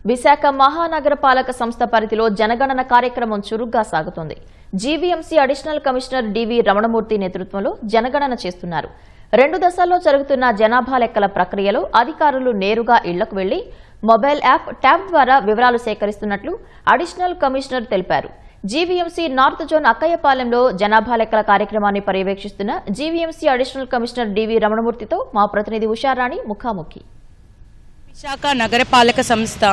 విశాఖ మహానగర పాలక సంస్థ పరిధిలో జనగణన కార్యక్రమం చురుగ్గా సాగుతోంది. జీవీఎంసీ అడిషనల్ కమిషనర్ డివి రమణమూర్తి నేతృత్వంలో జనగణన చేస్తున్నారు. 2 దశల్లో జరుగుతున్న జనాభా లెక్కల ప్రక్రియలో అధికారులు నేరుగా ఇళ్లకు వెళ్లి మొబైల్ యాప్ ట్యాబ్ ద్వారా వివరాలు సేకరిస్తున్నట్లు అడిషనల్ కమిషనర్ తెలిపారు. జీవీఎంసీ నార్త్ జోన్ అక్కయ్యపాలెంలో జనాభా లెక్కల కార్యక్రమాన్ని పర్యవేక్షిస్తున్న జీవీఎంసీ అడిషనల్ కమిషనర్ డివి రమణమూర్తితో మా ప్రతినిధి ఉషారాణి ముఖాముఖి. విశాఖ నగరపాలక సంస్థ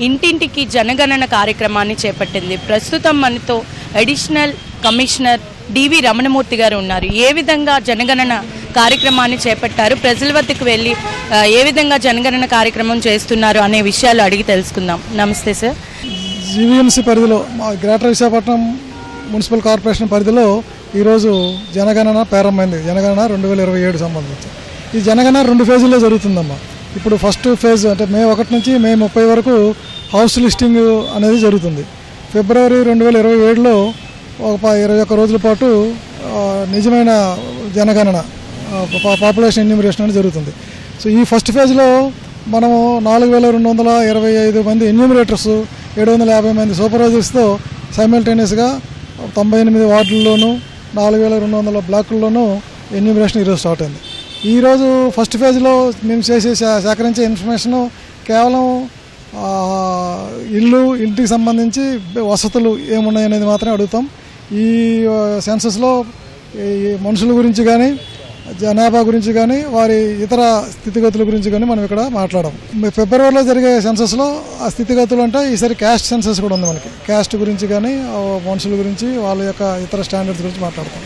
ఇంటింటికి జనగణన కార్యక్రమాన్ని చేపట్టింది. ప్రస్తుతం మనతో అడిషనల్ కమిషనర్ డివి రమణమూర్తి గారు ఉన్నారు. ఏ విధంగా జనగణన కార్యక్రమాన్ని చేపట్టారు, ప్రజల వద్దకు వెళ్ళి ఏ విధంగా జనగణన కార్యక్రమం చేస్తున్నారు అనే విషయాలు అడిగి తెలుసుకుందాం. నమస్తే సార్. జీవీఎంసీ పరిధిలో గ్రేటర్ విశాఖపట్నం మున్సిపల్ కార్పొరేషన్ పరిధిలో ఈరోజు జనగణన ప్రారంభమైంది. జనగణన 2027 సంబంధించి ఈ జనగణన 2 ఫేజుల్లో జరుగుతుందమ్మా. ఇప్పుడు ఫస్ట్ ఫేజ్ అంటే మే 1 నుంచి మే 30 వరకు హౌస్ లిస్టింగ్ అనేది జరుగుతుంది. ఫిబ్రవరి 2027లో ఒక 21 రోజుల పాటు నిజమైన జనగణన పాపులేషన్ ఎన్యూమరేషన్ అనేది జరుగుతుంది. సో ఈ ఫస్ట్ ఫేజ్లో మనము 4225 మంది ఎన్యూమరేటర్స్, 750 మంది సూపర్వైజర్స్తో సైమల్టేనియస్గా 98 వార్డుల్లోనూ 4200 బ్లాకుల్లోనూ ఎన్యూమరేషన్ ఈరోజు స్టార్ట్ అయింది. ఈరోజు ఫస్ట్ ఫేజ్లో మేము సేకరించే ఇన్ఫర్మేషను కేవలం ఇంటికి సంబంధించి వసతులు ఏమున్నాయనేది మాత్రమే అడుగుతాం. ఈ సెన్సస్లో మనుషుల గురించి కానీ, జనాభా గురించి కానీ, వారి ఇతర స్థితిగతుల గురించి కానీ మనం ఇక్కడ మాట్లాడాం. ఫిబ్రవరిలో జరిగే సెన్సస్లో ఆ స్థితిగతులు అంటే ఈసారి క్యాస్ట్ సెన్సస్ కూడా ఉంది. మనకి క్యాస్ట్ గురించి కానీ, మనుషుల గురించి, వాళ్ళ యొక్క ఇతర స్టాండర్డ్స్ గురించి మాట్లాడతాం.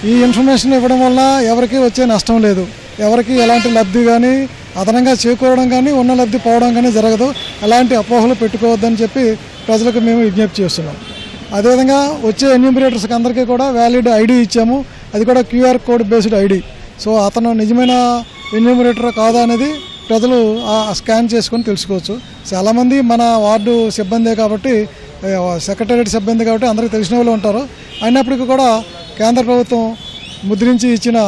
ఈ ఇన్ఫర్మేషన్ ఇవ్వడం వల్ల ఎవరికి వచ్చే నష్టం లేదు. ఎవరికి ఎలాంటి లబ్ధి కానీ, అదనంగా చేకూరడం కానీ, ఉన్న లబ్ధి పోవడం కానీ జరగదు. ఎలాంటి అపోహలు పెట్టుకోవద్దని చెప్పి ప్రజలకు మేము విజ్ఞప్తి చేస్తున్నాం. అదేవిధంగా వచ్చే ఎన్యూమరేటర్స్కి అందరికీ కూడా వ్యాలిడ్ ఐడి ఇచ్చాము. అది కూడా QR code based ID. So అతను నిజమైన ఎన్యూమరేటర్ కాదా అనేది ప్రజలు స్కాన్ చేసుకొని తెలుసుకోవచ్చు. చాలామంది మన వార్డు సిబ్బందే కాబట్టి, సెక్రటేరియట్ సిబ్బంది కాబట్టి అందరికీ తెలిసిన వాళ్ళు ఉంటారు. అయినప్పటికీ కూడా కేంద్ర ప్రభుత్వం ముద్రించి ఇచ్చిన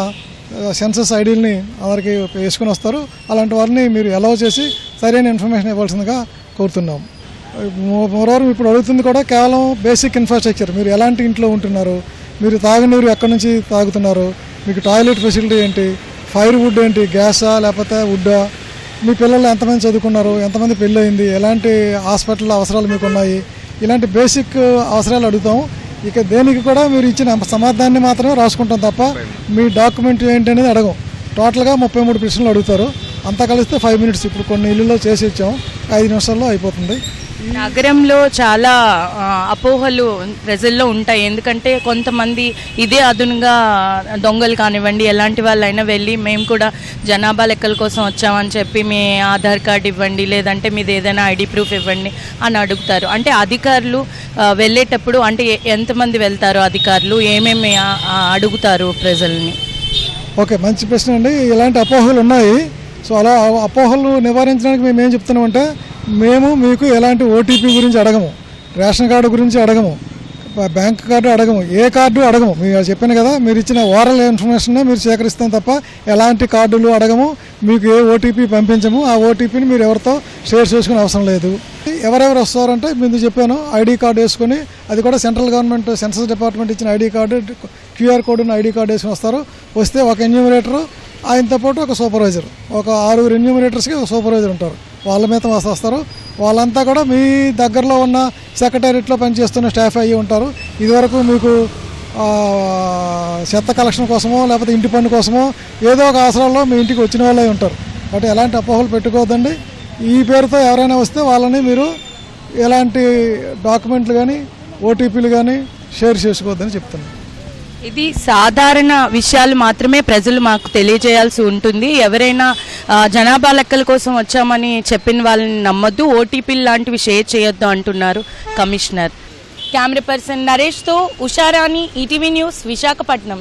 సెన్సస్ ఐడీలని అందరికీ వేసుకుని వస్తారు. అలాంటి వారిని మీరు అలౌ చేసి సరైన ఇన్ఫర్మేషన్ ఇవ్వాల్సిందిగా కోరుతున్నాం. మరోవైపు ఇప్పుడు అడుగుతుంది కూడా కేవలం బేసిక్ ఇన్ఫ్రాస్ట్రక్చర్. మీరు ఎలాంటి ఇంట్లో ఉంటున్నారు, మీరు తాగునీరు ఎక్కడి నుంచి తాగుతున్నారు, మీకు టాయిలెట్ ఫెసిలిటీ ఏంటి, ఫైర్ వుడ్ ఏంటి, గ్యాసా లేకపోతే వుడ్డా, మీ పిల్లలు ఎంతమంది చదువుకున్నారు, ఎంతమంది పెళ్ళి అయింది, ఎలాంటి హాస్పిటల్ అవసరాలు మీకు ఉన్నాయి, ఇలాంటి బేసిక్ అవసరాలు అడుగుతాము. ఇక దేనికి కూడా మీరు ఇచ్చిన సమాధానాన్ని మాత్రమే రాసుకుంటాం తప్ప మీ డాక్యుమెంట్ ఏంటి అనేది అడగం. టోటల్గా 33 ప్రశ్నలు అడుగుతారు. అంతా కలిస్తే 5 మినిట్స్. ఇప్పుడు కొన్ని ఇళ్ళలో చేసి ఇచ్చాము, 5 నిమిషాల్లో అయిపోతుంది. నగరంలో చాలా అపోహలు ప్రజల్లో ఉంటాయి. ఎందుకంటే కొంతమంది ఇదే అదునుగా దొంగలు కానివ్వండి, ఎలాంటి వాళ్ళైనా వెళ్ళి మేము కూడా జనాభా లెక్కల కోసం వచ్చామని చెప్పి మీ ఆధార్ కార్డు ఇవ్వండి, లేదంటే మీది ఏదైనా ఐడి ప్రూఫ్ ఇవ్వండి అని అడుగుతారు. అంటే అధికారులు వెళ్ళేటప్పుడు అంటే ఎంతమంది వెళ్తారు, అధికారులు ఏమేమి అడుగుతారు ప్రజల్ని? ఓకే, మంచి ప్రశ్న అండి. ఇలాంటి అపోహలు ఉన్నాయి. సో అలా అపోహలు నివారించడానికి మేము ఏం చెప్తున్నామంటే, మేము మీకు ఎలాంటి ఓటీపీ గురించి అడగము, రేషన్ కార్డు గురించి అడగము, బ్యాంక్ కార్డు అడగము, ఏ కార్డు అడగము. మీరు చెప్పాను కదా, మీరు ఇచ్చిన ఓరల్ ఇన్ఫర్మేషన్ మీరు సేకరిస్తాం తప్ప ఎలాంటి కార్డులు అడగము. మీకు ఏ ఓటీపీ పంపించము. ఆ ఓటీపీని మీరు ఎవరితో షేర్ చేసుకునే అవసరం లేదు. ఎవరెవరు వస్తారంటే ముందు చెప్పాను, ఐడి కార్డు వేసుకొని, అది కూడా సెంట్రల్ గవర్నమెంట్ సెన్సస్ డిపార్ట్మెంట్ ఇచ్చిన ఐడి కార్డు, QR కోడ్ ఉన్న ఐడి కార్డు వేసుకుని వస్తారు. వస్తే ఒక ఎన్యూమరేటరు, ఆయనతో పాటు ఒక సూపర్వైజర్, ఒక 6 ఎన్యూమరేటర్స్కి ఒక సూపర్వైజర్ ఉంటారు. వాళ్ళ మీద వస్తారు. వాళ్ళంతా కూడా మీ దగ్గరలో ఉన్న సెక్రటేరియట్లో పనిచేస్తున్న స్టాఫ్ అయ్యి ఉంటారు. ఇదివరకు మీకు చెత్త కలెక్షన్ కోసమో లేకపోతే ఇంటి పన్ను కోసమో ఏదో ఒక అవసరాల్లో మీ ఇంటికి వచ్చిన వాళ్ళే ఉంటారు. కాబట్టి ఎలాంటి అపోహలు పెట్టుకోవద్దండి. ఈ పేరుతో ఎవరైనా వస్తే వాళ్ళని మీరు ఎలాంటి డాక్యుమెంట్లు కానీ, ఓటీపీలు కానీ షేర్ చేసుకోవద్దని చెప్తున్నాను. ఇది సాధారణ విషయాలు మాత్రమే ప్రజలు మాకు తెలియజేయాల్సి ఉంటుంది. ఎవరైనా జనాభా లెక్కల కోసం వచ్చామని చెప్పిన వాళ్ళని నమ్మొద్దు, ఓటీపీలు లాంటివి షేర్ చేయొద్దు అంటున్నారు కమిషనర్. కెమెరా పర్సన్ నరేష్తో ఉషారాణి, ఈటీవీ న్యూస్, విశాఖపట్నం.